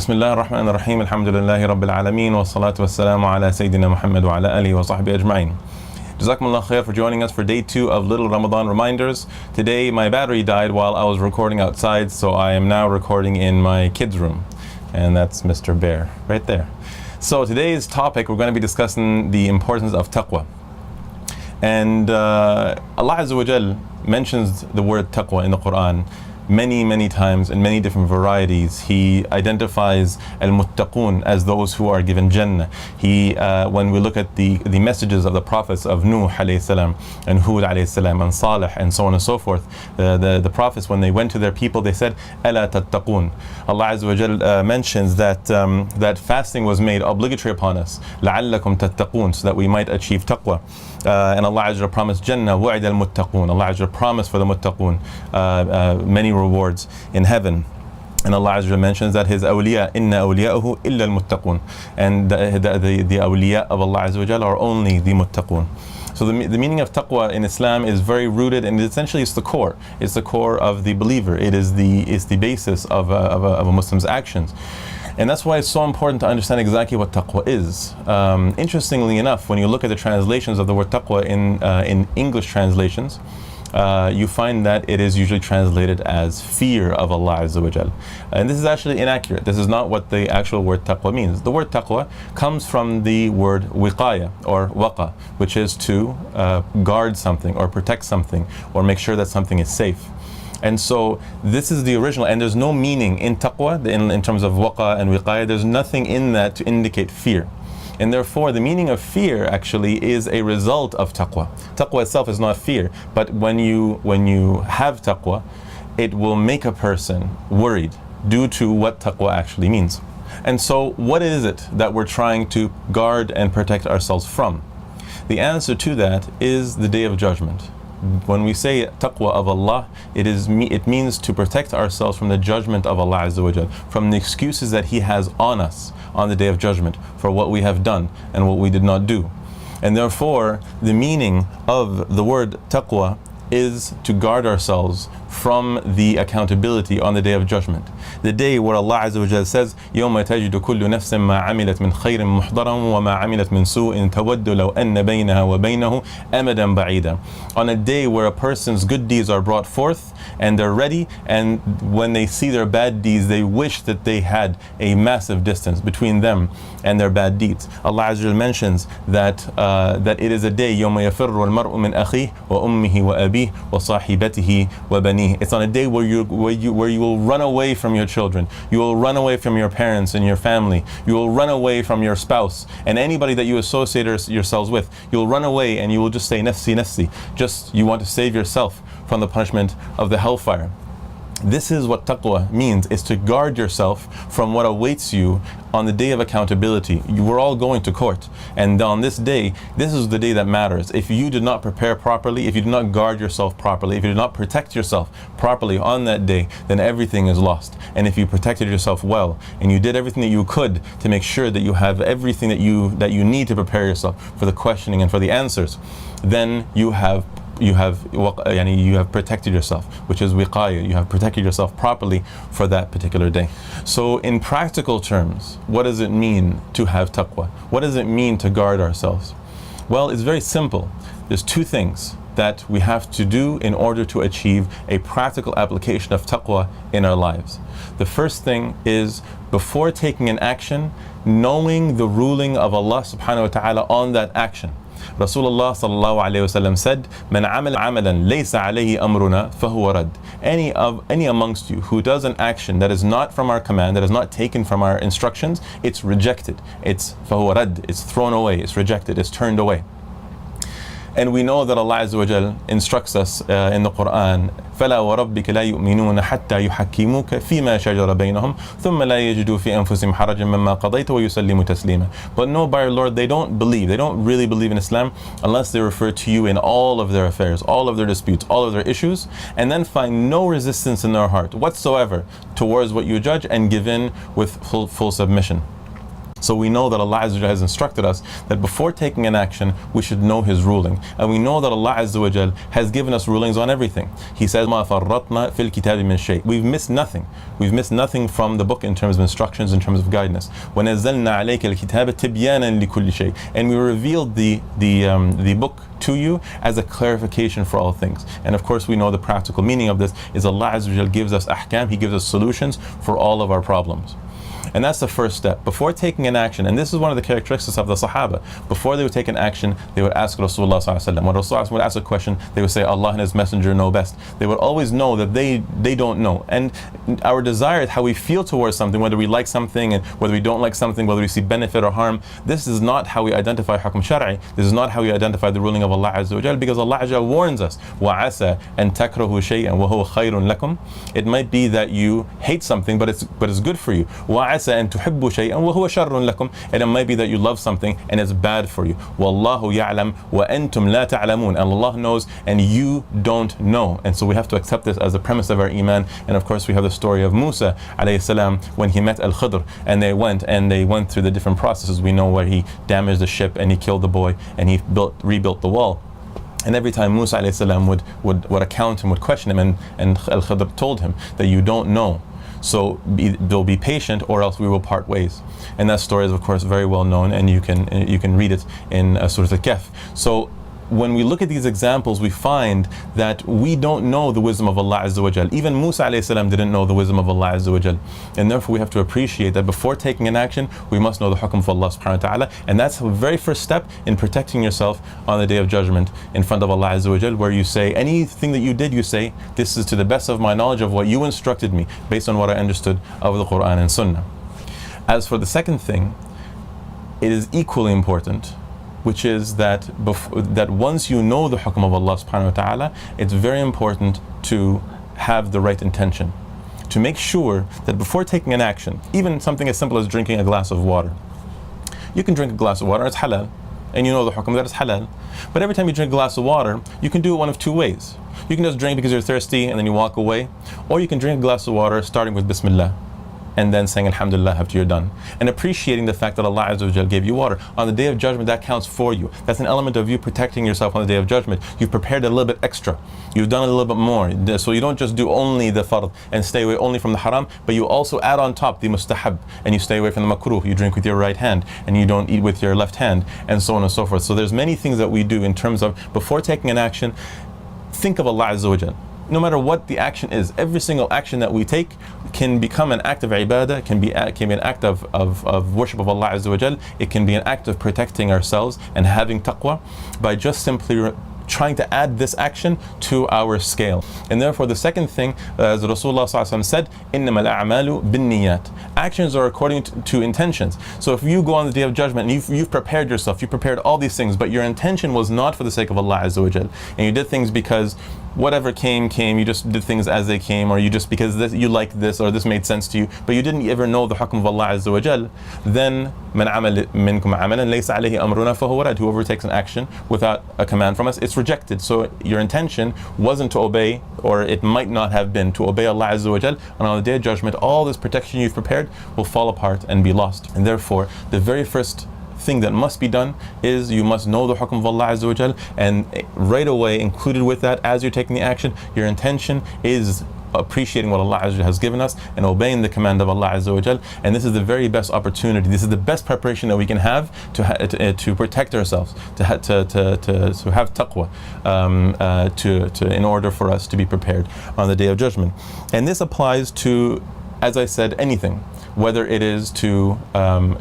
Bismillah ar-Rahman ar-Rahim, alhamdulillahi rabbil alameen, wa salatu wa salamu ala Sayyidina Muhammad wa ala alihi wa sahbihi ajma'in. Jazakumullah khair for joining us for day 2 of Little Ramadan Reminders. Today my battery died while I was recording outside, so I am now recording in my kids' room. And that's Mr. Bear right there. So today's topic, we're going to be discussing the importance of taqwa. And Allah Azza wa Jal mentions the word taqwa in the Quran many times in many different varieties. He identifies al-muttaqun as those who are given Jannah. When we look at the messages of the prophets of Nuh alayhi salam and Hud alayhi salam and Salih and so on and so forth, the prophets, when they went to their people, they said ala tattaqun. Allah Azza wa Jal mentions that that fasting was made obligatory upon us, la'allakum tattaqun, so that we might achieve taqwa. And Allah Azza wa Jal promised Jannah, wa'id al-muttaqun. Allah Azza wa Jal promised for the muttaqun many rewards in heaven. And Allah Azza wa Jal mentions that His awliya, inna awliya'uhu illa al-muttaqun, and the awliya of Allah Azza wa Jal are only the muttaqun. So the meaning of taqwa in Islam is very rooted, and essentially it's the core. It's the core of the believer. It's the basis of a Muslim's actions. And that's why it's so important to understand exactly what taqwa is. Interestingly enough, when you look at the translations of the word taqwa in English translations, you find that it is usually translated as fear of Allah Azza wa Jal. And this is actually inaccurate. This is not what the actual word taqwa means. The word taqwa comes from the word wiqaya or waqa, which is to guard something or protect something or make sure that something is safe. And so this is the original, and there's no meaning in taqwa, in terms of waqa and wiqaya, there's nothing in that to indicate fear. And therefore the meaning of fear actually is a result of taqwa. Taqwa itself is not fear, but when you have taqwa, it will make a person worried due to what taqwa actually means. And so what is it that we're trying to guard and protect ourselves from? The answer to that is the Day of Judgment. When we say taqwa of Allah, it means to protect ourselves from the judgment of Allah Azza wa Jal, from the excuses that He has on us on the Day of Judgment for what we have done and what we did not do. And therefore, the meaning of the word taqwa is to guard ourselves from the accountability on the Day of Judgment. The day where Allah Azza wa Jalla says, يَوْمَ تَجِدُ كُلُّ نَفْسٍ مَا عَمِلَتْ مِنْ خَيْرٍ مُحْضَرًا وَمَا عَمِلَتْ مِنْ سُوءٍ تَوَدُّ لَوْ أَنَّ بَيْنَهَا وَبَيْنَهُ أَمَدًا بَعِيدًا. On a day where a person's good deeds are brought forth and they're ready, and when they see their bad deeds, they wish that they had a massive distance between them and their bad deeds. Allah Azza wa Jalla mentions that it is a day يَوْمَ يَفِرُّ الْمَرْءُ مِنْ أَخِيهِ وَأُمِّهِ وَأَبِيهِ وَصَاحِبَتِهِ وَبَنِيهِ. It's on a day where you will run away from your children, you will run away from your parents and your family, you will run away from your spouse and anybody that you associate yourselves with. You'll run away and you will just say nafsi nafsi, just you want to save yourself from the punishment of the hellfire. This is what taqwa means, is to guard yourself from what awaits you on the day of accountability. We're all going to court, and on this day, this is the day that matters. If you did not prepare properly, if you did not guard yourself properly, if you did not protect yourself properly on that day, then everything is lost. And if you protected yourself well, and you did everything that you could to make sure that you have everything that you need to prepare yourself for the questioning and for the answers, then you have protected yourself, which is wiqaya. You have protected yourself properly for that particular day. So in practical terms, what does it mean to have taqwa? What does it mean to guard ourselves? Well, it's very simple. There's two things that we have to do in order to achieve a practical application of taqwa in our lives. The first thing is, before taking an action, knowing the ruling of Allah subhanahu wa ta'ala on that action. Rasulullah sallallahu alayhi wasallam said, "Man amala amalan laysa alayhi amruna fahuwa rad." Any amongst you who does an action that is not from our command, that is not taken from our instructions, it's rejected. It's fahuwa rad. It's thrown away. It's rejected. It's turned away. And we know that Allah Azza wa Jal instructs us in the Quran, فَلَا وَرَبِّكَ لَا يُؤْمِنُونَ حَتَّى يُحَكِّمُوكَ فِيمَا شَجَرَ بَيْنَهُمْ ثُمَّ لَا يَجِدُوا فِي أَنفُسِهِمْ حَرَجًا مِمَّا قَضَيْتَ وَيُسَلِّمُوا تَسْلِيمًا. But no, by our Lord, they don't really believe in Islam unless they refer to you in all of their affairs, all of their disputes, all of their issues, and then find no resistance in their heart whatsoever towards what you judge and give in with full submission. So we know that Allah Azza wa Jal has instructed us that before taking an action, we should know His ruling. And we know that Allah Azza wa Jal has given us rulings on everything. He says, مَا فَرَّطْنَا فِي الْكِتَابِ مِنْ شَيْءٍ. We've missed nothing. We've missed nothing from the book in terms of instructions, in terms of guidance. وَنَزَّلْنَا عَلَيْكَ الْكِتَابَ تِبْيَانًا لِكُلِّ شَيْءٍ. And we revealed the book to you as a clarification for all things. And of course we know the practical meaning of this is Allah Azza wa Jal gives us ahkam, He gives us solutions for all of our problems. And that's the first step. Before taking an action, and this is one of the characteristics of the Sahaba, before they would take an action, they would ask Rasulullah sallallahu alaihi wasallam. When Rasulullah would ask a question, they would say, Allah and His Messenger know best. They would always know that they don't know. And our desire, how we feel towards something, whether we like something and whether we don't like something, whether we see benefit or harm, this is not how we identify hukm shar'i. This is not how we identify the ruling of Allah Azza wa Jal, because Allah Azza wa Jal warns us, وَعَسَى أَن تَكْرَهُ شَيْئًا وَهُوَ خَيْرٌ لَكُمْ. It might be that you hate something, but it's good for you. وَعَسَى أن تحبوا شيئا وهو شر لكم. And it might be that you love something and it's bad for you. والله يعلم وأنتم لا تعلمون. And Allah knows and you don't know. And so we have to accept this as the premise of our iman. And of course we have the story of Musa alayhi salam when he met Al-Khidr, and they went through the different processes. We know where he damaged the ship and he killed the boy and he rebuilt the wall. And every time Musa alayhi salam would account and would question him, and Al-Khidr told him that you don't know. So be patient, or else we will part ways. And that story is of course very well known, and you can read it in Surah Al-Kahf. So when we look at these examples, we find that we don't know the wisdom of Allah Azza wa Jal. Even Musa alayhi salam didn't know the wisdom of Allah Azza wa Jal. And therefore we have to appreciate that before taking an action, we must know the hukm of Allah subhanahu wa ta'ala. And that's the very first step in protecting yourself on the Day of Judgment in front of Allah Azza wa Jal, where you say, anything that you did, you say, this is to the best of my knowledge of what you instructed me, based on what I understood of the Quran and Sunnah. As for the second thing, it is equally important, which is that once you know the hukm of Allah subhanahu wa ta'ala, it's very important to have the right intention. To make sure that before taking an action, even something as simple as drinking a glass of water, you can drink a glass of water, it's halal, and you know the hukm that it's halal. But every time you drink a glass of water, you can do it one of two ways. You can just drink because you're thirsty and then you walk away, or you can drink a glass of water starting with Bismillah, and then saying Alhamdulillah after you're done, and appreciating the fact that Allah Azza wa Jal gave you water. On the Day of Judgment, that counts for you. That's an element of you protecting yourself on the Day of Judgment. You've prepared a little bit extra. You've done a little bit more. So you don't just do only the fard and stay away only from the haram, but you also add on top the mustahab, and you stay away from the makruh. You drink with your right hand and you don't eat with your left hand, and so on and so forth. So there's many things that we do in terms of before taking an action, think of Allah Azza wa Jal. No matter what the action is, every single action that we take can become an act of ibadah, can be an act of worship of Allah Azza wa Jal. It can be an act of protecting ourselves and having taqwa by just simply trying to add this action to our scale. And therefore the second thing, as Rasulullah said, إِنَّمَا الْأَعْمَالُ بِالنِّيَّاتِ. Actions are according to intentions. So if you go on the Day of Judgment and you've prepared yourself, you prepared all these things, but your intention was not for the sake of Allah Azza wa Jal, and you did things because whatever came, you just did things as they came, or you just because you liked this or this made sense to you, but you didn't ever know the hukm of Allah Azza wa Jal, then مَنْ عَمَلَ مِنْكُمْ عَمَلًا لَيْسَ عَلَيْهِ أَمْرُنَا فَهُوَ رَدٌّ. Whoever takes an action without a command from us, it's rejected. So your intention wasn't to obey, or it might not have been to obey Allah Azza wa Jal, and on the Day of Judgment all this protection you've prepared will fall apart and be lost. And therefore the very first thing that must be done is you must know the hukm of Allah Azza wa Jal, and right away included with that, as you're taking the action, your intention is appreciating what Allah Azza wa Jal has given us and obeying the command of Allah Azza wa Jal. And this is the very best opportunity, this is the best preparation that we can have to protect ourselves, to have taqwa, in order for us to be prepared on the Day of Judgment. And this applies to, as I said, anything, whether it is to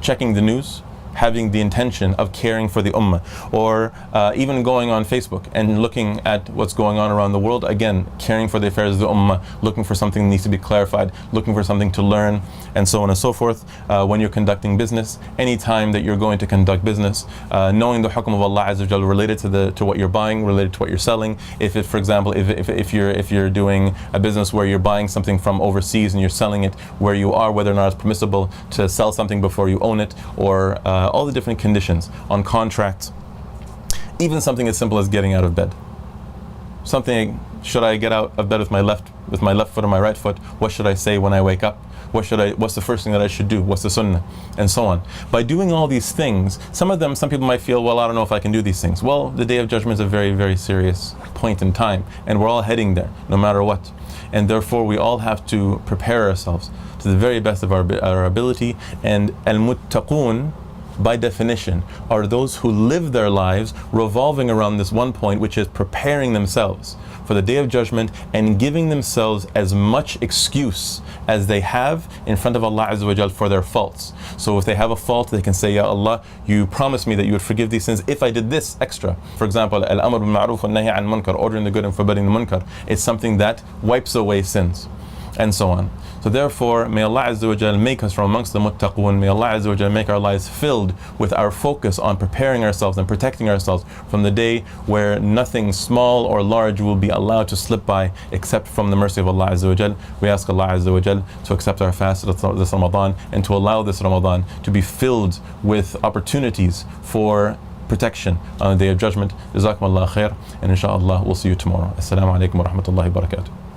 checking the news, having the intention of caring for the ummah, or even going on Facebook and looking at what's going on around the world, again, caring for the affairs of the ummah, looking for something that needs to be clarified, looking for something to learn, and so on and so forth. When you're conducting business, any time that you're going to conduct business, knowing the hukm of Allah Azza wa Jal related to what you're buying, related to what you're selling. For example, if you're doing a business where you're buying something from overseas and you're selling it where you are, whether or not it's permissible to sell something before you own it, or all the different conditions on contracts, even something as simple as getting out of bed. Something, should I get out of bed with my left foot or my right foot? What should I say when I wake up? What's the first thing that I should do? What's the sunnah? And so on. By doing all these things, some people might feel, well, I don't know if I can do these things. Well, the Day of Judgment is a very, very serious point in time, and we're all heading there, no matter what. And therefore, we all have to prepare ourselves to the very best of our ability. And al-muttaqun, by definition, are those who live their lives revolving around this one point, which is preparing themselves for the Day of Judgment and giving themselves as much excuse as they have in front of Allah Azza wa Jal for their faults. So if they have a fault, they can say, Ya Allah, you promised me that you would forgive these sins if I did this extra. For example, al-amr bil ma'ruf wa nahy an munkar, ordering the good and forbidding the munkar. It's something that wipes away sins, and so on. So therefore, may Allah Azza wa Jal make us from amongst the muttaqun. May Allah Azza wa Jal make our lives filled with our focus on preparing ourselves and protecting ourselves from the day where nothing small or large will be allowed to slip by except from the mercy of Allah Azza wa Jal. We ask Allah Azza wa Jal to accept our fast this Ramadan and to allow this Ramadan to be filled with opportunities for protection on the Day of Judgment. Jazakumullah khair, and inshallah we'll see you tomorrow. Assalamu alaikum wa rahmatullahi wa barakatuh.